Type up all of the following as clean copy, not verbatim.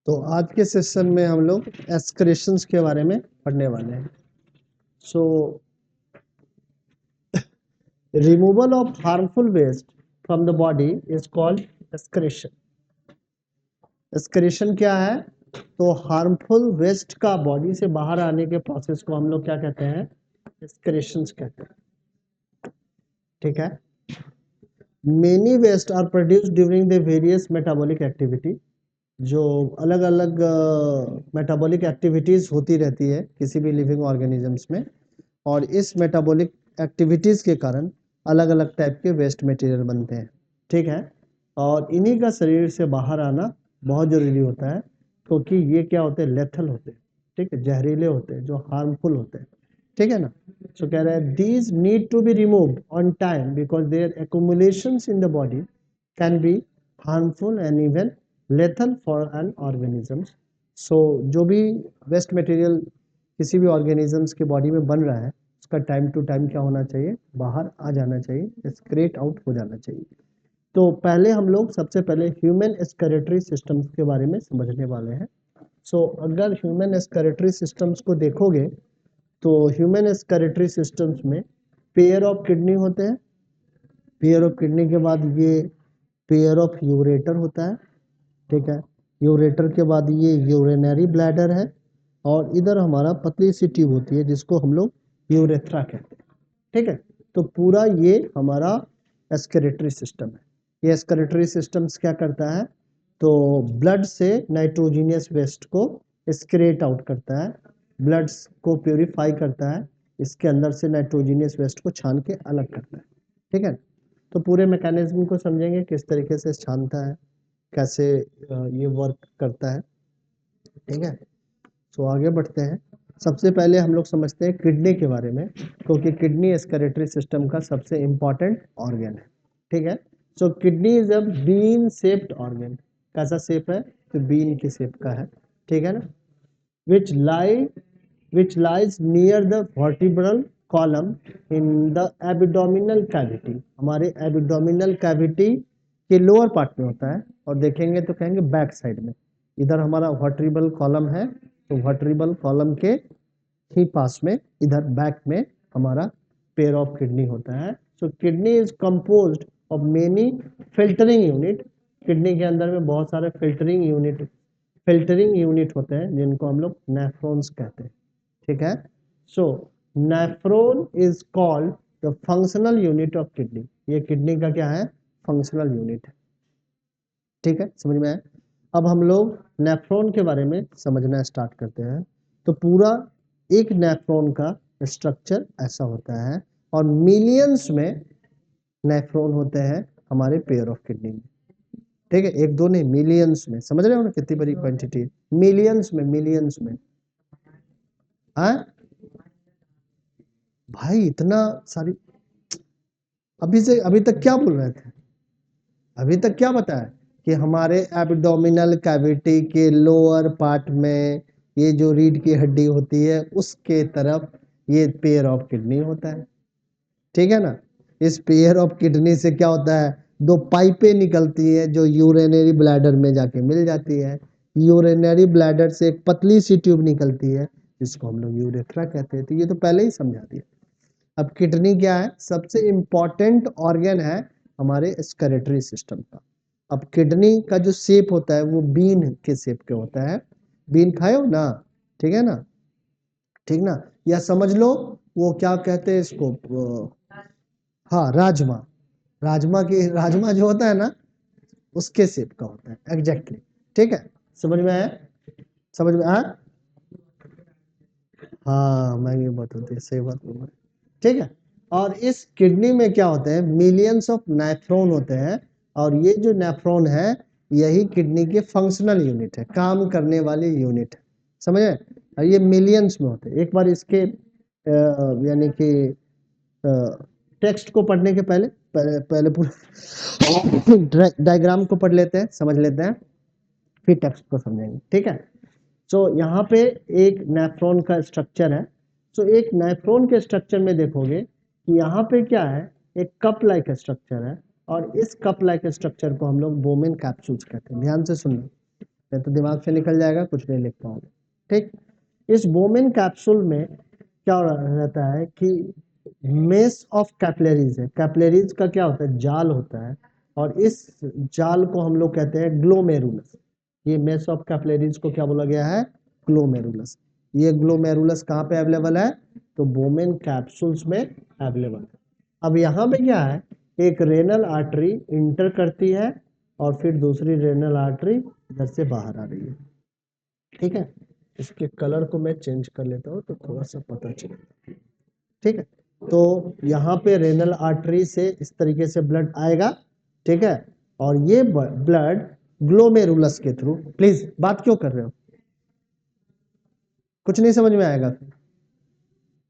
तो आज के सेशन में हम लोग एक्सक्रीशंस के बारे में पढ़ने वाले हैं। So removal of harmful waste from the body is called excretion. Excretion क्या है? तो हार्मफुल वेस्ट का बॉडी से बाहर आने के प्रोसेस को हम लोग क्या कहते हैं? एक्सक्रीशंस कहते हैं। ठीक है। Many waste are produced during the various metabolic activity. जो अलग अलग मेटाबॉलिक एक्टिविटीज़ होती रहती है किसी भी लिविंग ऑर्गेनिजम्स में, और इस मेटाबॉलिक एक्टिविटीज़ के कारण अलग अलग टाइप के वेस्ट मटेरियल बनते हैं। ठीक है। और इन्हीं का शरीर से बाहर आना बहुत ज़रूरी होता है, क्योंकि ये क्या होते हैं? लेथल होते हैं। ठीक है, जहरीले होते हैं, जो हार्मफुल होते हैं। ठीक है ना। सो कह रहे हैं these need to be removed on time because their accumulations in the body can be harmful and even lethal for an organisms. So जो भी वेस्ट मटेरियल किसी भी ऑर्गेनिजम्स के बॉडी में बन रहा है, उसका टाइम टू टाइम क्या होना चाहिए? बाहर आ जाना चाहिए, एक्सक्रीट आउट हो जाना चाहिए। तो पहले हम लोग सबसे पहले ह्यूमन एक्सक्रीटरी सिस्टम्स के बारे में समझने वाले हैं। सो अगर ह्यूमन एक्सक्रीटरी सिस्टम्स को देखोगे तो ह्यूमन एक्सक्रीटरी सिस्टम्स में पेयर ऑफ किडनी होते हैं। पेयर ऑफ किडनी के बाद ये पेयर ऑफ यूरेटर होता है। ठीक है। यूरेटर के बाद ये यूरिनरी ब्लैडर है, और इधर हमारा पतली सी ट्यूब होती है जिसको हम लोग यूरेथ्रा कहते हैं। ठीक है। तो पूरा ये हमारा एक्सक्रीटरी सिस्टम है। ये एक्सक्रीटरी सिस्टम्स क्या करता है? तो ब्लड से नाइट्रोजीनियस वेस्ट को एक्सक्रीट आउट करता है, ब्लड को प्योरीफाई करता है, इसके अंदर से नाइट्रोजीनियस वेस्ट को छान के अलग करता है। ठीक है। तो पूरे मैकेनिज्म को समझेंगे, किस तरीके से छानता है, कैसे ये वर्क करता है। ठीक है। तो आगे बढ़ते हैं। सबसे पहले हम लोग समझते हैं किडनी के बारे में, क्योंकि किडनी एक्सक्रीटरी सिस्टम का सबसे इंपॉर्टेंट ऑर्गन है। ठीक है। सो kidney is a bean shaped organ. कैसा शेप है? तो बीन की शेप का है। ठीक है ना। which lie which lies near the vertebral column in the abdominal cavity। हमारे एबिडोमिनल कैविटी के लोअर पार्ट में होता है, और देखेंगे तो कहेंगे बैक साइड में। इधर हमारा वर्टिब्रल कॉलम है, तो वर्टिब्रल कॉलम के ही पास में इधर बैक में हमारा पेयर ऑफ किडनी होता है। सो kidney is composed of many filtering unit. Kidney के अंदर में बहुत सारे फिल्टरिंग यूनिट होते हैं जिनको हम लोग नेफ्रॉन्स कहते हैं। ठीक है। So nephron is called the functional unit of kidney. ये किडनी का क्या है? फंक्शनल यूनिट है। ठीक है, समझ में आया? अब हम लोग नेफ्रॉन के बारे में समझना स्टार्ट करते हैं। तो पूरा एक नेफ्रॉन का स्ट्रक्चर ऐसा होता है, और मिलियंस में नेफ्रॉन होते हैं हमारे पेयर ऑफ किडनी में। ठीक है, एक दो नहीं, मिलियंस में। समझ रहे हो ना कितनी बड़ी क्वांटिटी? मिलियंस में। हाँ भाई, इतना सारी। अभी तक क्या बोल रहे थे? अभी तक क्या बताया कि हमारे एब्डोमिनल कैविटी के लोअर पार्ट में ये जो रीढ़ की हड्डी होती है उसके तरफ ये पेयर ऑफ किडनी होता है। ठीक है ना। इस पेयर ऑफ किडनी से क्या होता है? दो पाइपें निकलती है जो यूरिनरी ब्लैडर में जाके मिल जाती है। यूरिनरी ब्लैडर से एक पतली सी ट्यूब निकलती है जिसको हम लोग यूरेथ्रा कहते हैं। तो ये तो पहले ही समझा दिया। अब किडनी क्या है? सबसे इंपॉर्टेंट ऑर्गन है हमारे एक्सक्रीटरी सिस्टम का। अब किडनी का जो शेप होता है वो बीन के शेप के होता है। बीन खाए हो ना? ठीक है ना। ठीक ना। या समझ लो, वो क्या कहते हैं इसको, हाँ, राजमा। राजमा जो होता है ना, उसके शेप का होता है एग्जैक्टली। ठीक है, समझ में आया? समझ में आया? हाँ, मैं ये बात होती है, सही बात बोल रहा हूं। ठीक है। और इस किडनी में क्या होते हैं? मिलियंस ऑफ नेफ्रॉन होते हैं, और ये जो नेफ्रॉन है यही किडनी के फंक्शनल यूनिट है, काम करने वाली यूनिट है। समझे? और ये मिलियंस में होते हैं। एक बार इसके यानी कि टेक्स्ट को पढ़ने के पहले पूरा डायग्राम को पढ़ लेते हैं, समझ लेते हैं, फिर टेक्स्ट को समझेंगे। ठीक है। सो यहाँ पे एक नेफ्रॉन का स्ट्रक्चर है। सो एक नेफ्रॉन के स्ट्रक्चर में देखोगे कि यहाँ पे क्या है? एक कप लाइक स्ट्रक्चर है, और इस कप लाइक स्ट्रक्चर को हम लोग बोमेन कैप्सूल्स कहते हैं। ध्यान से सुनना, नहीं तो दिमाग से निकल जाएगा, कुछ नहीं लिख पाओगे। ठीक, इस बोमेन कैप्सूल में क्या रहता है कि मेस ऑफ कैपिलरीज है। कैपिलरीज का क्या होता है, जाल होता है, और इस जाल को हम लोग कहते हैं ग्लोमेरुलस। ये मेस ऑफ कैपिलरीज को क्या बोला गया है, ग्लोमेरुलस। ये ग्लोमेरुलस कहाँ पे अवेलेबल है, तो बोमेन कैप्सूल्स में अवेलेबल है। अब यहाँ पे क्या है, एक रेनल आर्टरी इंटर करती है और फिर दूसरी रेनल आर्टरी इधर से बाहर आ रही है। ठीक है, इसके कलर को मैं चेंज कर लेता हूँ तो थोड़ा सा पता चलेगा। ठीक है, तो यहाँ पे रेनल आर्टरी से इस तरीके से ब्लड आएगा। ठीक है, और ये ब्लड ग्लोमेरुलस के थ्रू, प्लीज बात क्यों कर रहे हो, कुछ नहीं समझ में आएगा फिर,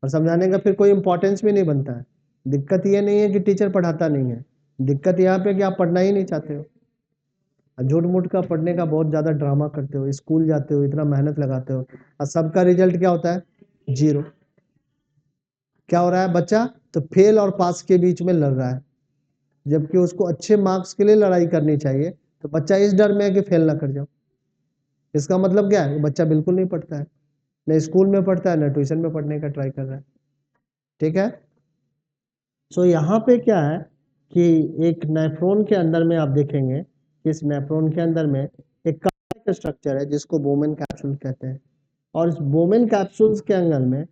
और समझाने का फिर कोई इंपॉर्टेंस भी नहीं बनता है। दिक्कत ये नहीं है कि टीचर पढ़ाता नहीं है, दिक्कत यहाँ पे कि आप पढ़ना ही नहीं चाहते हो, झूठ मूठ का पढ़ने का बहुत ज्यादा ड्रामा करते हो, स्कूल जाते हो, इतना मेहनत लगाते हो, और सबका रिजल्ट क्या होता है, 0। क्या हो रहा है, बच्चा तो फेल और पास के बीच में लड़ रहा है, जबकि उसको अच्छे मार्क्स के लिए लड़ाई करनी चाहिए, तो बच्चा इस डर में है कि फेल ना कर जाओ। इसका मतलब क्या है, बच्चा बिल्कुल नहीं पढ़ता है, न स्कूल में पढ़ता है, न ट्यूशन में पढ़ने का ट्राई कर रहा है। ठीक है, सो यहाँ पे क्या है कि एक नेफ्रॉन के अंदर में आप देखेंगे कि इस नेफ्रॉन के अंदर में एक स्ट्रक्चर है जिसको बोमेन कैप्सूल कहते हैं, और इस बोमेन कैप्सूल्स के अंदर में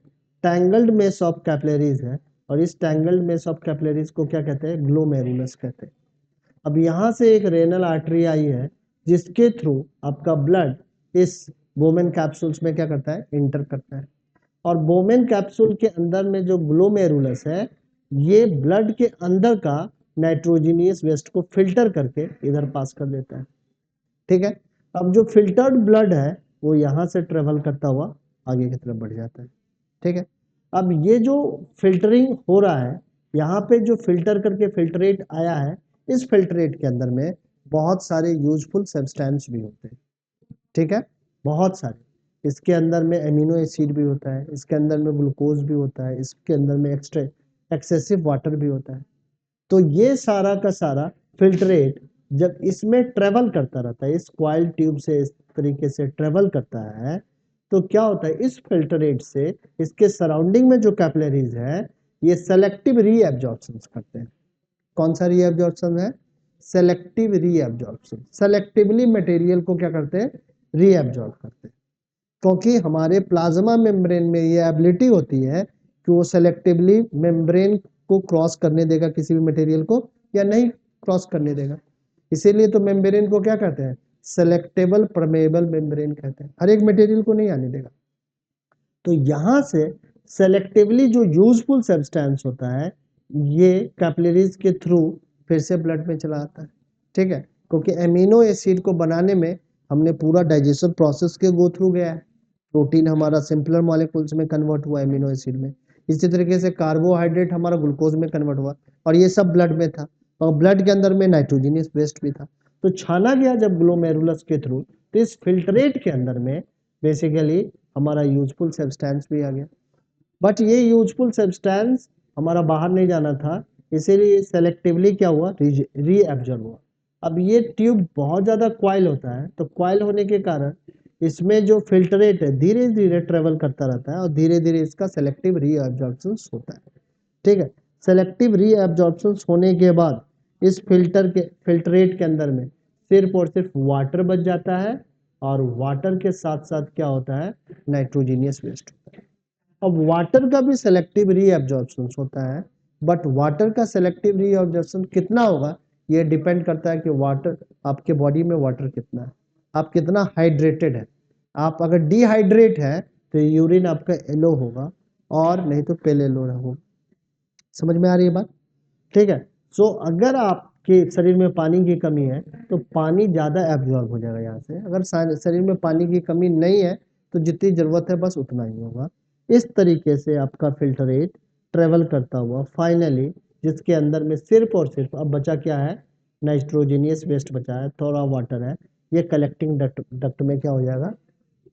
टैंगल्ड मेस ऑफ कैपिलरीज है, और इस टैंगल्ड मेस ऑफ कैपिलरीज को क्या कहते हैं, ग्लोमेरुलस कहते हैं। अब यहाँ से एक रेनल आर्टरी आई है जिसके थ्रू आपका ब्लड इस बोमेन कैप्सूल्स में क्या करता है, इंटर करता है, और बोमेन कैप्सूल के अंदर में जो ग्लोमेरुलस है ये ब्लड के अंदर का नाइट्रोजनियस वेस्ट को फिल्टर करके इधर पास कर देता है। ठीक है, अब जो फिल्टर्ड ब्लड है वो यहाँ से ट्रेवल करता हुआ आगे की तरफ बढ़ जाता है। ठीक है, अब ये जो फिल्टरिंग हो रहा है, यहाँ पे जो फिल्टर करके फिल्टरेट आया है, इस फिल्टरेट के अंदर में बहुत सारे यूजफुल सब्सटेंस भी होते हैं। ठीक है, बहुत सारे, इसके अंदर में एमिनो एसिड भी होता है, इसके अंदर में ग्लूकोज भी होता है, इसके अंदर में एक्सेसिव वाटर भी होता है। तो ये सारा का सारा फिल्टरेट जब इसमें ट्रेवल करता रहता है, इस कॉइल ट्यूब से इस तरीके से ट्रेवल करता है, तो क्या होता है, इस फिल्टरेट से इसके सराउंडिंग में जो कैपिलरीज है ये सेलेक्टिव रीएब्जॉर्प्शन करते हैं। कौन सा रीएब्जॉर्प्शन है, सेलेक्टिव रीएब्जॉर्प्शन। सेलेक्टिवली मटेरियल को क्या करते हैं, रीएब्जॉर्ब करते हैं, क्योंकि हमारे प्लाज्मा मेम्ब्रेन में ये एबिलिटी होती है कि वो सेलेक्टिवली मेम्ब्रेन को क्रॉस करने देगा किसी भी मटेरियल को, या नहीं क्रॉस करने देगा। इसीलिए तो मेम्ब्रेन को क्या कहते हैं, सेलेक्टेबल परमेबल मेम्ब्रेन कहते हैं, हर एक मटेरियल को नहीं आने देगा। तो यहाँ से सेलेक्टिवली जो यूजफुल सब्सटेंस होता है ये कैपिलरीज के थ्रू फिर से ब्लड में चला आता है। ठीक है, क्योंकि एमिनो एसिड को बनाने में हमने पूरा डाइजेशन प्रोसेस के गो थ्रू गया है, प्रोटीन हमारा सिंपलर मॉलिक्यूल्स में कन्वर्ट हुआ एमिनो एसिड में, इसी तरीके से कार्बोहाइड्रेट हमारा ग्लूकोज में कन्वर्ट हुआ, और ये सब ब्लड में था, और ब्लड के अंदर में नाइट्रोजनियस वेस्ट भी था, तो छाना गया जब ग्लोमेरुलस के थ्रू, तो इस फिल्टरेट के अंदर में बेसिकली हमारा यूजफुल सब्सटेंस भी आ गया। बट ये यूजफुल सब्सटेंस हमारा बाहर नहीं जाना था, इसीलिए सेलेक्टिवली क्या हुआ, रीएब्जॉर्ब हुआ। अब ये ट्यूब बहुत ज़्यादा क्वाइल होता है, तो क्वाइल होने के कारण इसमें जो फिल्टरेट है धीरे धीरे ट्रेवल करता रहता है, और धीरे धीरे इसका सेलेक्टिव रीएब्जॉर्प्शन होता है। ठीक है, सेलेक्टिव रीएब्जॉर्प्शन होने के बाद इस फिल्टरेट के अंदर में सिर्फ और सिर्फ वाटर बच जाता है, और वाटर के साथ साथ क्या होता है, नाइट्रोजनियस वेस्ट होता है। अब वाटर का भी सेलेक्टिव रीएब्जॉर्प्शन होता है, बट वाटर का सेलेक्टिव रीएब्जॉर्प्शन कितना होगा ये डिपेंड करता है कि वाटर, आपके बॉडी में वाटर कितना है, आप कितना हाइड्रेटेड है। आप अगर डिहाइड्रेट है तो यूरिन आपका येलो होगा, और नहीं तो पेल येलो होगा। समझ में आ रही है बात? ठीक है, सो अगर आपके शरीर में पानी की कमी है तो पानी ज़्यादा एब्जॉर्ब हो जाएगा यहाँ से, अगर शरीर में पानी की कमी नहीं है तो जितनी ज़रूरत है बस उतना ही होगा। इस तरीके से आपका फिल्टरेट ट्रेवल करता हुआ फाइनली जिसके अंदर में सिर्फ और सिर्फ अब बचा क्या है, नाइट्रोजनियस वेस्ट बचा है, थोड़ा वाटर है, ये कलेक्टिंग डक्ट में क्या हो जाएगा,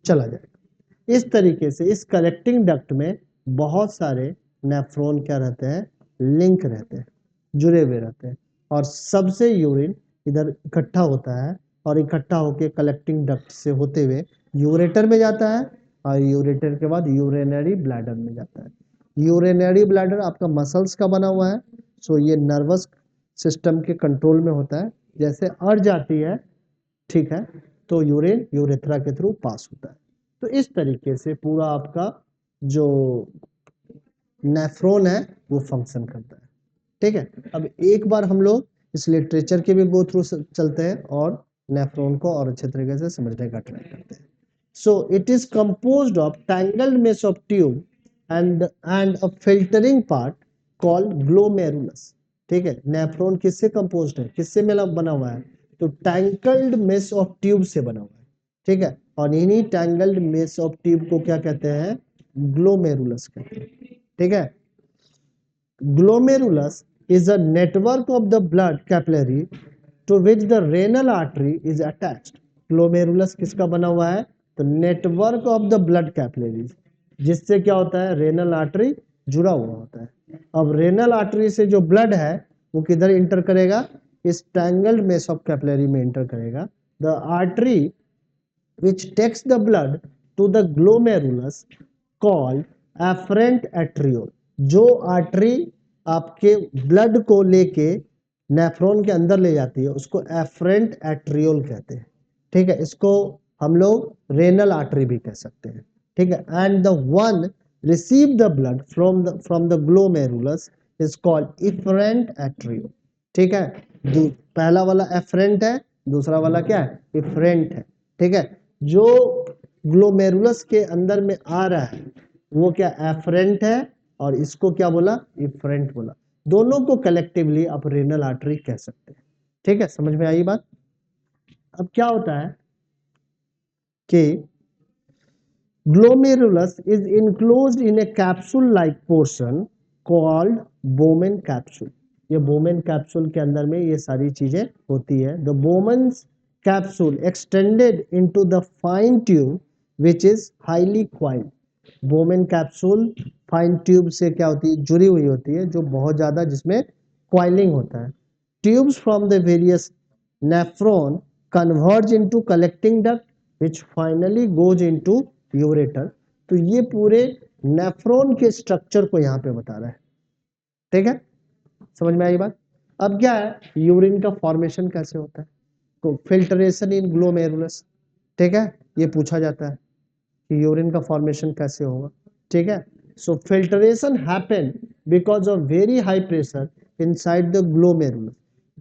चला जाएगा। इस तरीके से इस कलेक्टिंग डक्ट में बहुत सारे नेफ्रॉन क्या रहते हैं, लिंक रहते हैं, जुड़े हुए रहते हैं, और सबसे यूरिन इधर इकट्ठा होता है और इकट्ठा होके कलेक्टिंग डक्ट से होते हुए यूरेटर में जाता है और यूरेटर के बाद यूरिनरी ब्लैडर में जाता है। यूरिनरी ब्लैडर आपका मसल्स का बना हुआ है, सो ये नर्वस सिस्टम के कंट्रोल में होता है। जैसे अर्ज आती है, ठीक है, तो यूरिन यूरेथ्रा के थ्रू पास होता है। तो इस तरीके से पूरा आपका जो नेफ्रॉन है वो फंक्शन करता है। ठीक है, अब एक बार हम लोग इस लिटरेचर के भी गो थ्रू चलते हैं और नेफ्रॉन को और अच्छे तरीके से समझने का ट्राई करते हैं। So it is composed of tangled mesh of tube and a filtering part called glomerulus. ठीक है, नेफ्रॉन किससे कंपोज्ड है, किससे मिला बना हुआ है, तो टैंगल्ड मेश ऑफ ट्यूब से बना हुआ है। ठीक है, और इन्हीं टैंगल्ड मेश ऑफ ट्यूब को क्या कहते हैं, ग्लोमेरुलस कहते हैं। ठीक है, glomerulus is a network of the blood capillary to which the renal artery is attached. glomerulus किसका बना हुआ है, तो network of the blood capillaries, जिससे क्या होता है, रेनल आर्टरी जुड़ा हुआ होता है। अब रेनल आर्टरी से जो ब्लड है वो किधर इंटर करेगा, इस टैंगल्ड मेश ऑफ कैपिलरी में इंटर करेगा। The artery which takes the blood to the glomerulus called afferent arteriole। जो आर्टरी आपके ब्लड को लेके नेफ्रॉन के अंदर ले जाती है उसको एफरेंट एट्रियोल कहते हैं। ठीक है, इसको हम लोग रेनल आर्टरी भी कह सकते हैं। ठीक है, and the one receive the blood from the glomerulus is called efferent arteriole. ठीक है, पहला वाला एफरेंट है, दूसरा वाला क्या है, इफरेंट है। ठीक है, जो ग्लोमेरुलस के अंदर में आ रहा है वो क्या एफरेंट है और इसको क्या बोला, इफरेंट बोला। दोनों को कलेक्टिवली आप रेनल आर्टरी कह सकते हैं। ठीक है, समझ में आई बात। अब क्या होता है कि glomerulus is enclosed in a capsule like portion called Bowman capsule। ये बोमेन कैप्सूल के अंदर में ये सारी चीजें होती है। The Bowman's capsule extended into the fine tube which is highly coiled. Bowman capsule fine tube से क्या होती है, जुड़ी हुई होती है, जो बहुत ज्यादा जिसमें क्वाइलिंग होता है। Tubes from the various nephron converge into collecting duct which finally goes into ureter. तो ये पूरे नेफ्रॉन के स्ट्रक्चर को यहाँ पे बता रहा है। ठीक है, समझ में आई बात। अब क्या है, यूरिन का फॉर्मेशन कैसे होता है, तो फिल्ट्रेशन इन ग्लोमेरुलस। ठीक है, ये पूछा जाता है कि यूरिन का फॉर्मेशन कैसे होगा। ठीक है, so filtration happen because of very high pressure inside the glomerulus.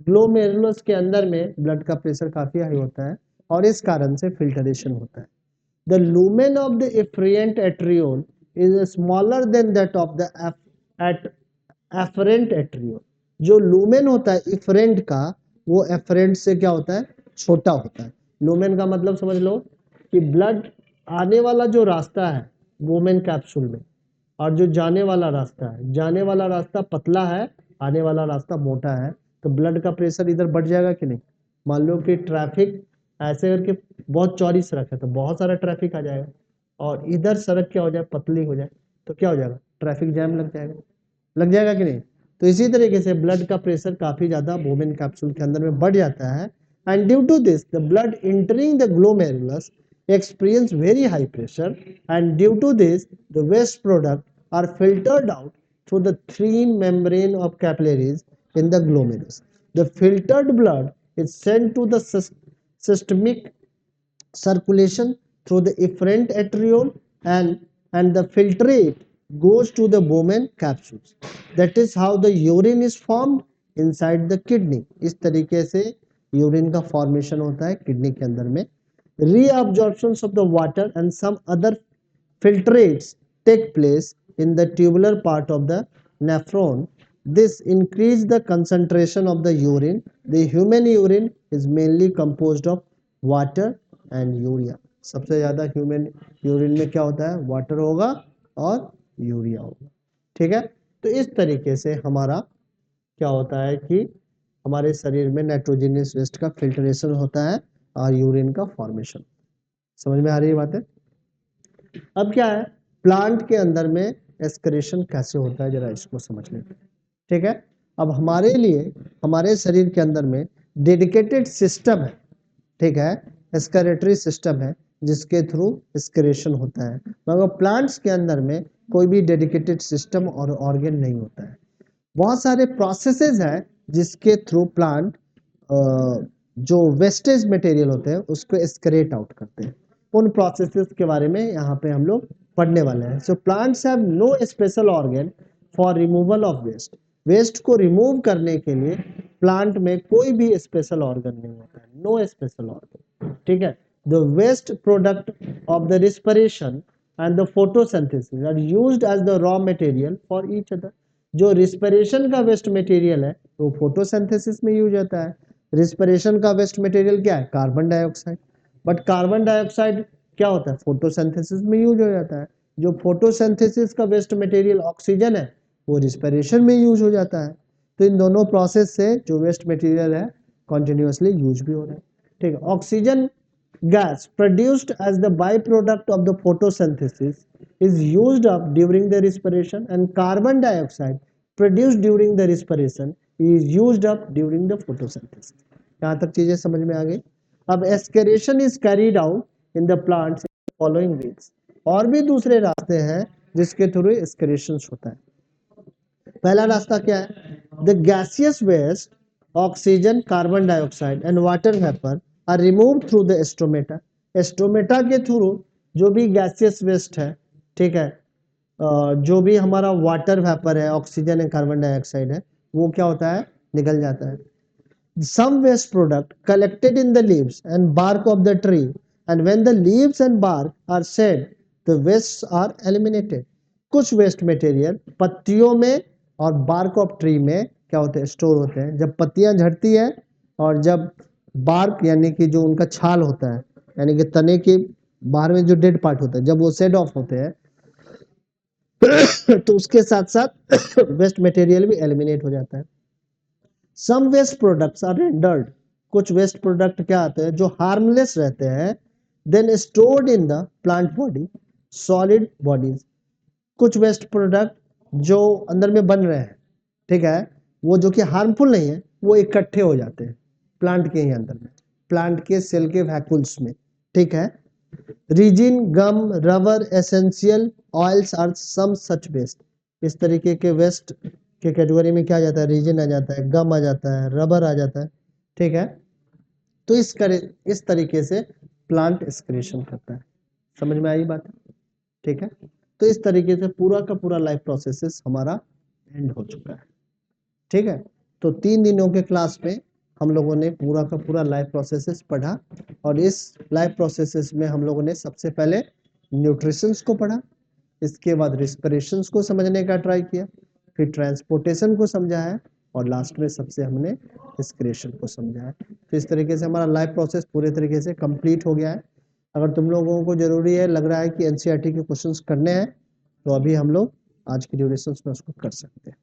Glomerulus के अंदर में ब्लड का प्रेशर काफी हाई होता है और इस कारण से फिल्ट्रेशन होता है। The lumen of the efferent arteriole is smaller than that of the afferent arteriole। जो लूमेन होता है इफरेंट का, वो एफरेंट से क्या होता है, छोटा होता है। लूमेन का मतलब समझ लो कि ब्लड आने वाला जो रास्ता है वोमेन कैप्सूल में, और जो जाने वाला रास्ता है, जाने वाला रास्ता पतला है, आने वाला रास्ता मोटा है, तो ब्लड का प्रेशर इधर बढ़ जाएगा कि नहीं। मान लो कि ट्रैफिक ऐसे करके बहुत चौड़ी सड़क है तो बहुत सारा ट्रैफिक आ जाएगा, और इधर सड़क क्या हो जाए, पतली हो जाए, तो क्या हो जाएगा, ट्रैफिक जैम लग जाएगा, लग जाएगा कि नहीं। तो इसी तरीके से ब्लड का प्रेशर काफी ज्यादा बोमेन कैप्सूल के अंदर में बढ़ जाता है। And due to this the blood entering the glomerulus experience very high pressure, and due to this the waste product are filtered out through the thin membrane of capillaries in the glomerulus. The filtered blood is sent to the systemic circulation through the efferent arteriole, and the filtrate goes to the Bowman capsules. That is how the urine is formed inside the kidney। इस तरीके से urine का formation होता है kidney के अंदर में। Reabsorptions of the water and some other filtrates take place in the tubular part of the nephron. This increase the concentration of the urine. The human urine is mainly composed of water and urea। सबसे ज्यादा human urine में क्या होता है, water होगा और urea होगा। ठीक है, तो इस तरीके से हमारा क्या होता है कि हमारे शरीर में नाइट्रोजनियस वेस्ट का फिल्ट्रेशन होता है और यूरिन का फॉर्मेशन। समझ में आ रही है बातें। अब क्या है, प्लांट के अंदर में एक्सक्रीशन कैसे होता है, जरा इसको समझ लेते हैं। ठीक है, अब हमारे लिए हमारे शरीर के अंदर में डेडिकेटेड सिस्टम है ठीक है, एक्सक्रीटरी सिस्टम है जिसके थ्रू एक्सक्रीशन होता है, मगर प्लांट्स के अंदर में कोई भी डेडिकेटेड सिस्टम और ऑर्गन नहीं होता है। बहुत सारे प्रोसेसेस हैं जिसके थ्रू प्लांट जो वेस्टेज मटेरियल होते हैं उसको एक्सक्रीट आउट करते हैं। उन प्रोसेसेस के बारे में यहाँ पे हम लोग पढ़ने वाले हैं। So plants have no special organ for removal of waste. Waste को रिमूव करने के लिए प्लांट में कोई भी स्पेशल ऑर्गन नहीं होता है, नो स्पेशल ऑर्गन। ठीक है, the waste product of the respiration and the photosynthesis are used as the raw material for each other. जो रिस्पिरेशन का वेस्ट मटेरियल है वो फोटोसिंथेसिस में यूज होता है। रिस्पिरेशन का वेस्ट मटेरियल क्या है? Carbon dioxide. But carbon dioxide क्या होता है? फोटोसिंथेसिस में यूज हो जाता है। जो फोटोसिंथेसिस का वेस्ट मटेरियल ऑक्सीजन है वो रिस्पिरेशन में यूज हो जाता है। तो इन दोनों प्रोसेस से जो वेस्ट मटेरियल है कॉन्टिन्यूसली यूज भी हो रहा है। ठीक है, oxygen gas produced as the byproduct of the photosynthesis is used up during the respiration, and carbon dioxide produced during the respiration is used up during the photosynthesis. यहाँ तक चीजें समझ में आ गई। अब excretion is carried out in the plants in the following ways। और भी दूसरे रास्ते हैं जिसके थ्रू एक्सक्रीशन होता है। पहला रास्ता क्या है? The gaseous waste oxygen, carbon dioxide and water vapour are remove through the stomata. Stomata के थ्रू जो भी गैसियस वेस्ट है, ठीक है, जो भी हमारा वाटर वेपर है, ऑक्सीजन है, कार्बन डाइऑक्साइड है, वो क्या होता है? निकल जाता है। Some waste product collected in the leaves and bark of the tree, and when the leaves and bark are shed, the wastes are eliminated। कुछ वेस्ट मटेरियल पत्तियों में और बार्क ऑफ ट्री में क्या होते हैं? स्टोर होते हैं। जब पत्तियां झड़ती है और जब बार्क यानी कि जो उनका छाल होता है, यानी कि तने के बाहर में जो डेड पार्ट होता है, जब वो सेड ऑफ होते हैं तो उसके साथ साथ वेस्ट मटेरियल भी एलिमिनेट हो जाता है। Some waste products are rendered. कुछ वेस्ट प्रोडक्ट क्या आते हैं? जो हार्मलेस रहते हैं, then stored in the plant body, solid bodies. कुछ वेस्ट प्रोडक्ट जो अंदर में बन रहे हैं, ठीक है, वो जो कि हार्मफुल नहीं है, वो इकट्ठे हो जाते हैं प्लांट के ही अंदर में, प्लांट के सेल के वैक्यूल्स में। ठीक है, resin, gum, rubber, essential oils are some such waste. इस तरीके के वेस्ट के कैटेगरी में क्या आ जाता है? रीजिन आ जाता है, गम आ जाता है, रबर आ जाता है। ठीक है, तो इस तरीके से प्लांट एक्सक्रीशन करता है। समझ में आई बात? ठीक है, तो इस तरीके से पूरा का पूरा लाइफ प्रोसेसेस हमारा एंड हो चुका है। ठीक है, तो 3 दिनों के क्लास में हम लोगों ने पूरा का पूरा लाइफ प्रोसेसेस पढ़ा, और इस लाइफ प्रोसेसेस में हम लोगों ने सबसे पहले न्यूट्रिशंस को पढ़ा, इसके बाद रिस्पिरेशंस को समझने का ट्राई किया, फिर ट्रांसपोर्टेशन को समझा है, और लास्ट में सबसे हमने एक्सक्रीशन को समझा है। तो इस तरीके से हमारा लाइफ प्रोसेस पूरे तरीके से कंप्लीट हो गया है। अगर तुम लोगों को जरूरी है, लग रहा है कि एनसीईआरटी के क्वेश्चंस करने हैं, तो अभी हम लोग आज की ड्यूरेशन में उसको कर सकते हैं।